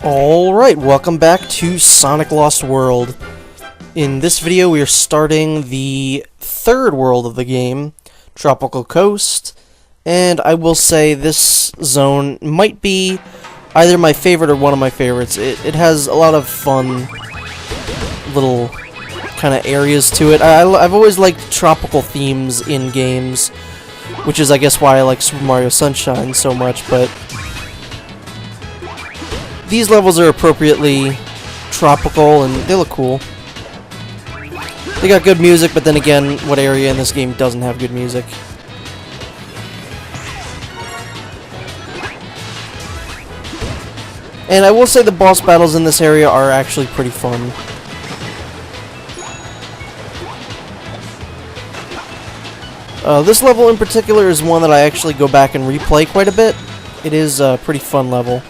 Alright, welcome back to Sonic Lost World. In this video we are starting the third world of the game, Tropical Coast, and I will say this zone might be either my favorite or one of my favorites. It has a lot of fun little kind of areas to it. I've always liked tropical themes in games, which is I guess why I like Super Mario Sunshine so much, but these levels are appropriately tropical and they look cool. They got good music, but then again, what area in this game doesn't have good music? And I will say the boss battles in this area are actually pretty fun. This level in particular is one that I actually go back and replay quite a bit. It is a pretty fun level.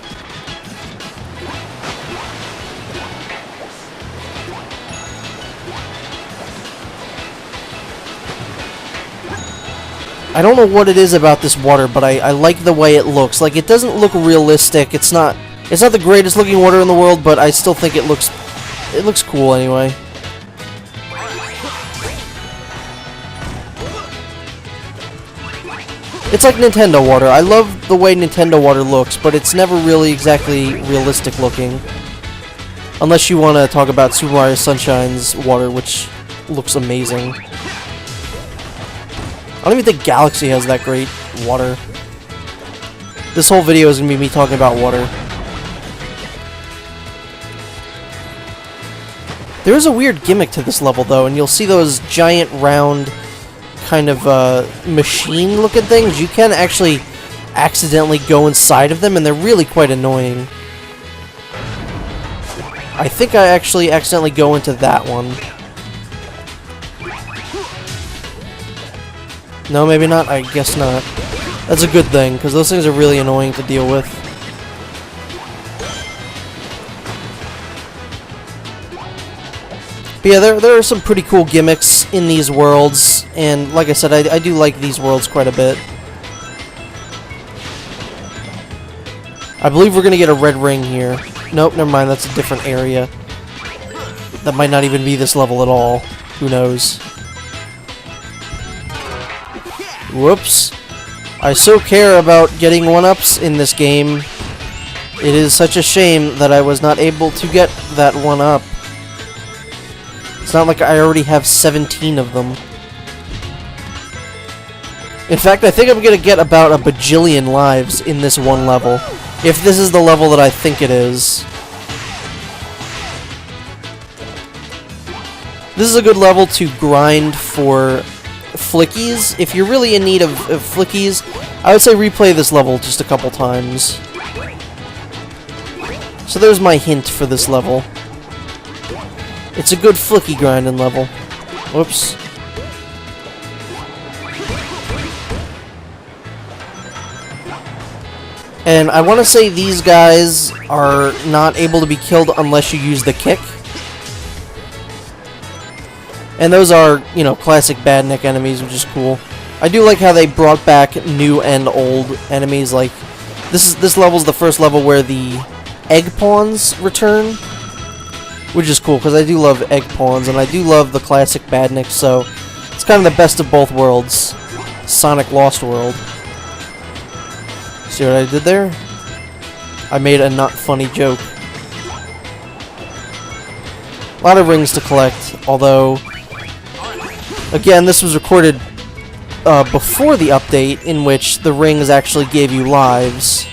I don't know what it is about this water, but I like the way it looks. Like, it doesn't look realistic. It's not the greatest looking water in the world, but I still think it looks cool anyway. It's like Nintendo water. I love the way Nintendo water looks, but it's never really exactly realistic looking. Unless you want to talk about Super Mario Sunshine's water, which looks amazing. I don't even think Galaxy has that great water. This whole video is going to be me talking about water. There is a weird gimmick to this level, though, and you'll see those giant round kind of machine-looking things. You can actually accidentally go inside of them, and they're really quite annoying. I think I actually accidentally go into that one. No, maybe not? I guess not. That's a good thing, because those things are really annoying to deal with. But yeah, there are some pretty cool gimmicks in these worlds, and like I said, I do like these worlds quite a bit. I believe we're going to get a red ring here. Nope, never mind, that's a different area. That might not even be this level at all. Who knows? Whoops. I so care about getting 1-ups in this game. It is such a shame that I was not able to get that 1-up. It's not like I already have 17 of them. In fact, I think I'm gonna get about a bajillion lives in this one level. If this is the level that I think it is. This is a good level to grind for flickies. If you're really in need of flickies, I would say replay this level just a couple times. So there's my hint for this level. It's a good flicky grinding level. Whoops. And I want to say these guys are not able to be killed unless you use the kick. And those are, you know, classic Badnik enemies, which is cool. I do like how they brought back new and old enemies. Like, this level's the first level where the egg pawns return, which is cool, because I do love egg pawns, and I do love the classic Badnik, so it's kind of the best of both worlds. Sonic Lost World. See what I did there? I made a not funny joke. A lot of rings to collect, although again, this was recorded before the update, in which the rings actually gave you lives.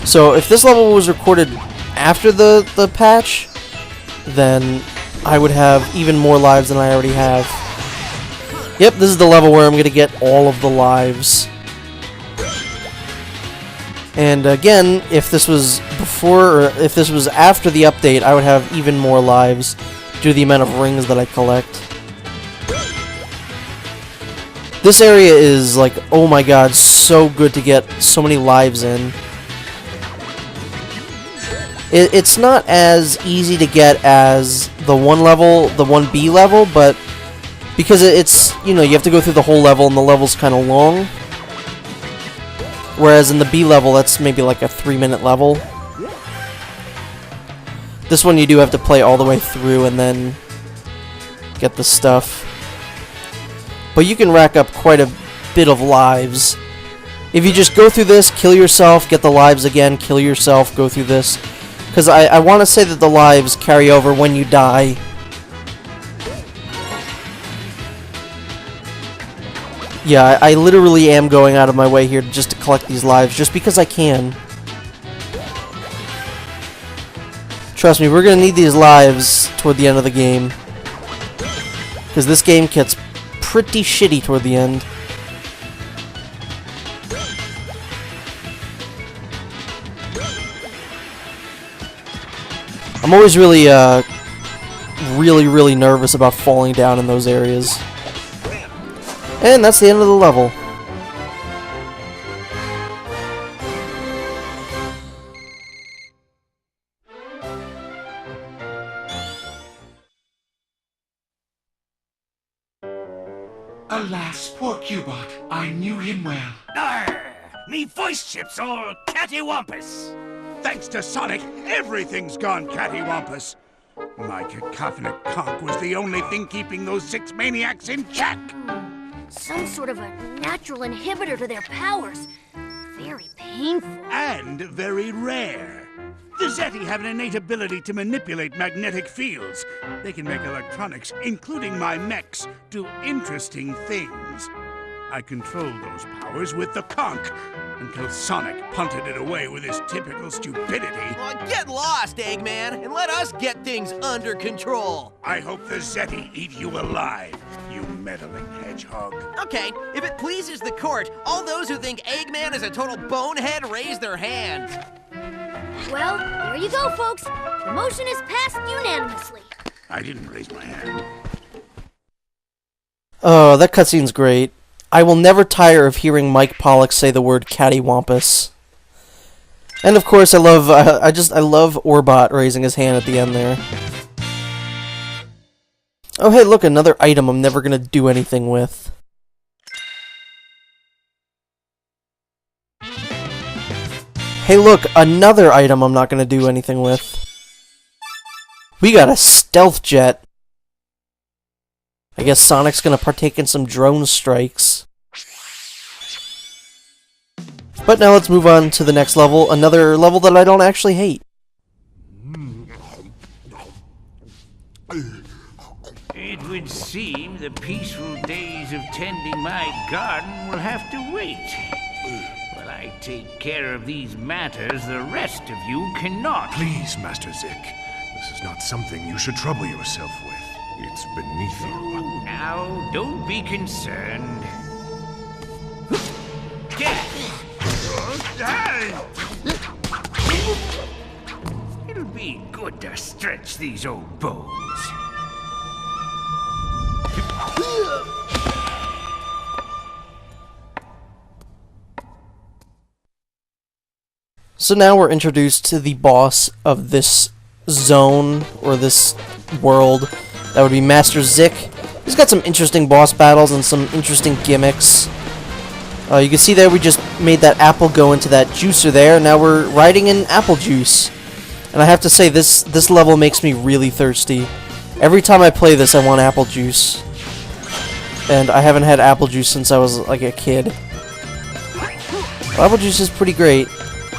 So if this level was recorded after the patch, then I would have even more lives than I already have. Yep, this is the level where I'm going to get all of the lives. And again, if this was before, or if this was after the update, I would have even more lives due to the amount of rings that I collect. This area is like, oh my god, so good to get so many lives in. It's not as easy to get as the 1B level, but because it's, you know, you have to go through the whole level and the level's kind of long. Whereas in the B level, that's maybe like a 3-minute level. This one you do have to play all the way through and then get the stuff. But you can rack up quite a bit of lives. If you just go through this, kill yourself, get the lives again, kill yourself, go through this. Because I want to say that the lives carry over when you die. Yeah, I literally am going out of my way here just to collect these lives, just because I can. Trust me, we're going to need these lives toward the end of the game. Because this game gets pretty shitty toward the end. I'm always really nervous about falling down in those areas. And that's the end of the level. Alas, poor Cubot. I knew him well. Arr! Me voice chip's all Cattywampus. Thanks to Sonic, everything's gone cattywampus. My cacophonic conch was the only thing keeping those 6 maniacs in check. Some sort of a natural inhibitor to their powers. Very painful. And very rare. The Zeti have an innate ability to manipulate magnetic fields. They can make electronics, including my mechs, do interesting things. I controlled those powers with the conch until Sonic punted it away with his typical stupidity. Well, get lost, Eggman, and let us get things under control. I hope the Zeti eat you alive, you meddling hedgehog. Okay, if it pleases the court, all those who think Eggman is a total bonehead raise their hands. Well, there you go, folks. The motion is passed unanimously. I didn't raise my hand. Oh, that cutscene's great. I will never tire of hearing Mike Pollock say the word cattywampus. And of course, I love Orbot raising his hand at the end there. Oh hey, look, another item I'm never gonna do anything with. Hey look, another item I'm not gonna do anything with. We got a stealth jet. I guess Sonic's gonna partake in some drone strikes. But now let's move on to the next level, another level that I don't actually hate. It would seem the peaceful days of tending my garden will have to wait. While I take care of these matters, the rest of you cannot. Please, Master Zik. This is not something you should trouble yourself with. It's beneath you. Now, don't be concerned. Get it! It'll be good to stretch these old bones. So now we're introduced to the boss of this zone, or this world. That would be Master Zik. He's got some interesting boss battles and some interesting gimmicks. You can see there we just made that apple go into that juicer there. Now we're riding in apple juice. And I have to say, this level makes me really thirsty. Every time I play this, I want apple juice. And I haven't had apple juice since I was like a kid. Well, apple juice is pretty great.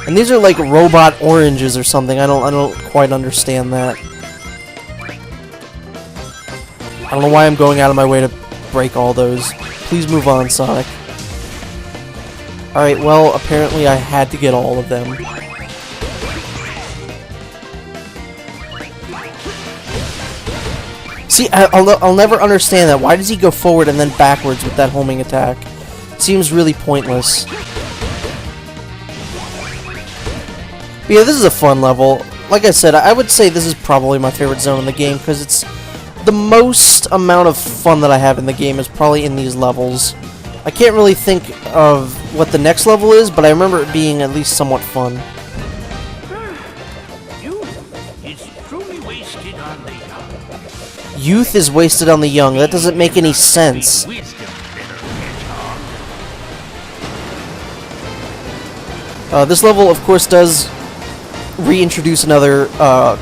And these are like robot oranges or something. I don't quite understand that. I don't know why I'm going out of my way to break all those. Please move on, Sonic. Alright, well, apparently I had to get all of them. See, I'll never understand that. Why does he go forward and then backwards with that homing attack? It seems really pointless. But yeah, this is a fun level. Like I said, I would say this is probably my favorite zone in the game, because it's the most amount of fun that I have in the game is probably in these levels. I can't really think of what the next level is, but I remember it being at least somewhat fun. Youth is truly wasted on the young. Youth is wasted on the young. That doesn't make any sense. Wisdom, little hedgehog. This level, of course, does reintroduce another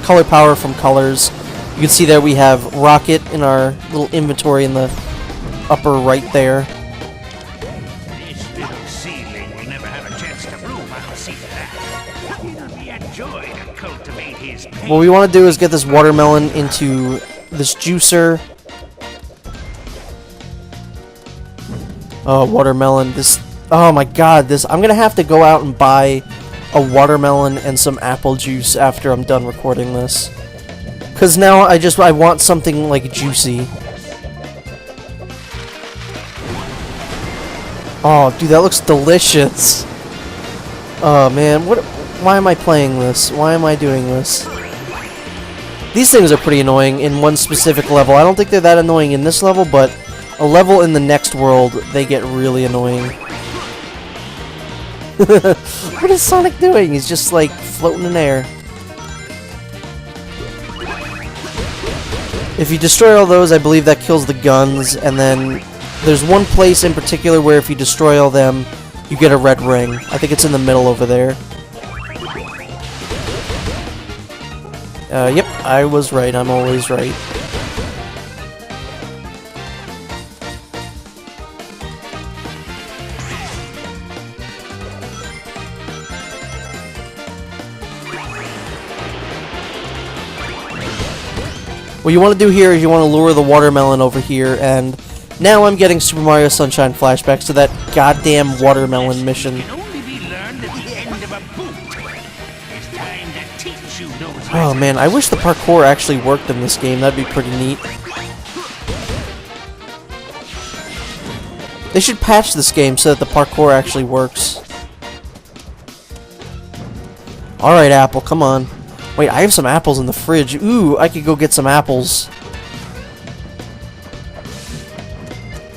color power from colors. You can see there we have Rocket in our little inventory in the upper right there. This little seedling will never have a chance to bloom, I'll see to that. It'll be a joy to cultivate his pain. What we want to do is get this watermelon into this juicer. Oh, watermelon. This... Oh my god, this... I'm gonna have to go out and buy a watermelon and some apple juice after I'm done recording this. Because now I want something, like, juicy. Oh, dude, that looks delicious. Oh, man, why am I playing this? Why am I doing this? These things are pretty annoying in one specific level. I don't think they're that annoying in this level, but a level in the next world, they get really annoying. What is Sonic doing? He's just, like, floating in air. If you destroy all those, I believe that kills the guns, and then there's one place in particular where if you destroy all them, you get a red ring. I think it's in the middle over there. Yep, I was right. I'm always right. What you want to do here is you want to lure the watermelon over here, and now I'm getting Super Mario Sunshine flashbacks to that goddamn watermelon mission. Can only be learned at the end of a boot. It's time to teach you those Oh man, I wish the parkour actually worked in this game. That'd be pretty neat. They should patch this game so that the parkour actually works. Alright, Apple, come on. Wait, I have some apples in the fridge. Ooh, I could go get some apples.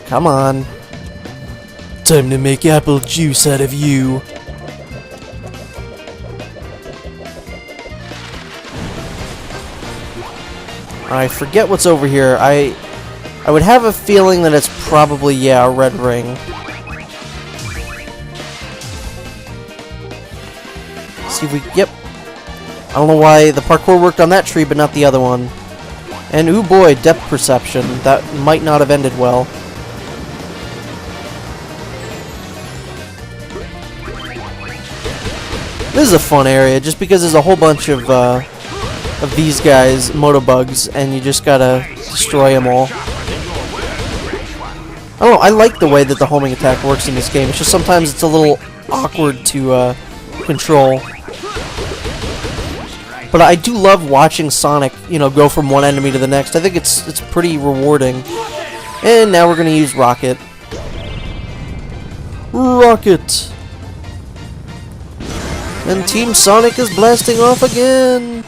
Come on. Time to make apple juice out of you. I forget what's over here. I would have a feeling that it's probably, yeah, a red ring. See if we... Yep. I don't know why the parkour worked on that tree, but not the other one. And, ooh boy, depth perception. That might not have ended well. This is a fun area, just because there's a whole bunch of these guys, Motobugs, and you just gotta destroy them all. I don't know, I like the way that the homing attack works in this game. It's just sometimes it's a little awkward to control. But I do love watching Sonic, you know, go from one enemy to the next. I think it's pretty rewarding. And now we're gonna use Rocket. Rocket! And Team Sonic is blasting off again!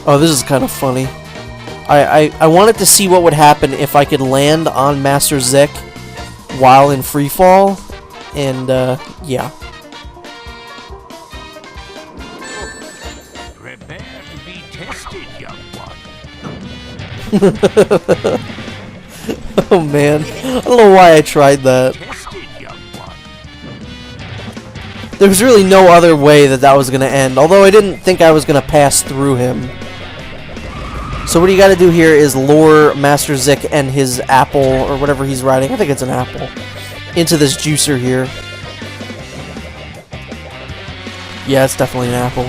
Oh, this is kind of funny. I wanted to see what would happen if I could land on Master Zik while in freefall. And, yeah. Prepare to be tested, young one. Oh man, I don't know why I tried that. Tested, young one. There was really no other way that that was going to end, although I didn't think I was going to pass through him. So what you got to do here is lure Master Zik and his apple, or whatever he's riding, I think it's an apple, into this juicer here. Yeah, it's definitely an apple.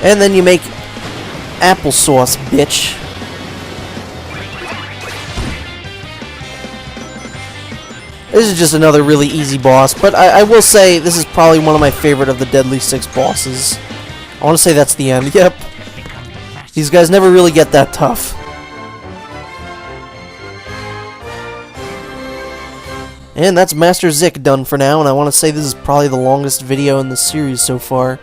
And then you make applesauce, bitch. This is just another really easy boss, but I will say this is probably one of my favorite of the Deadly Six bosses. I want to say that's the end. Yep. These guys never really get that tough. And that's Master Zik done for now, and I want to say this is probably the longest video in the series so far.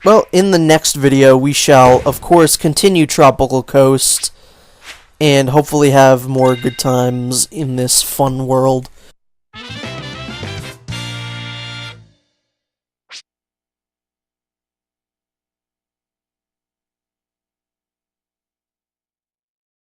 Well, in the next video, we shall, of course, continue Tropical Coast, and hopefully have more good times in this fun world.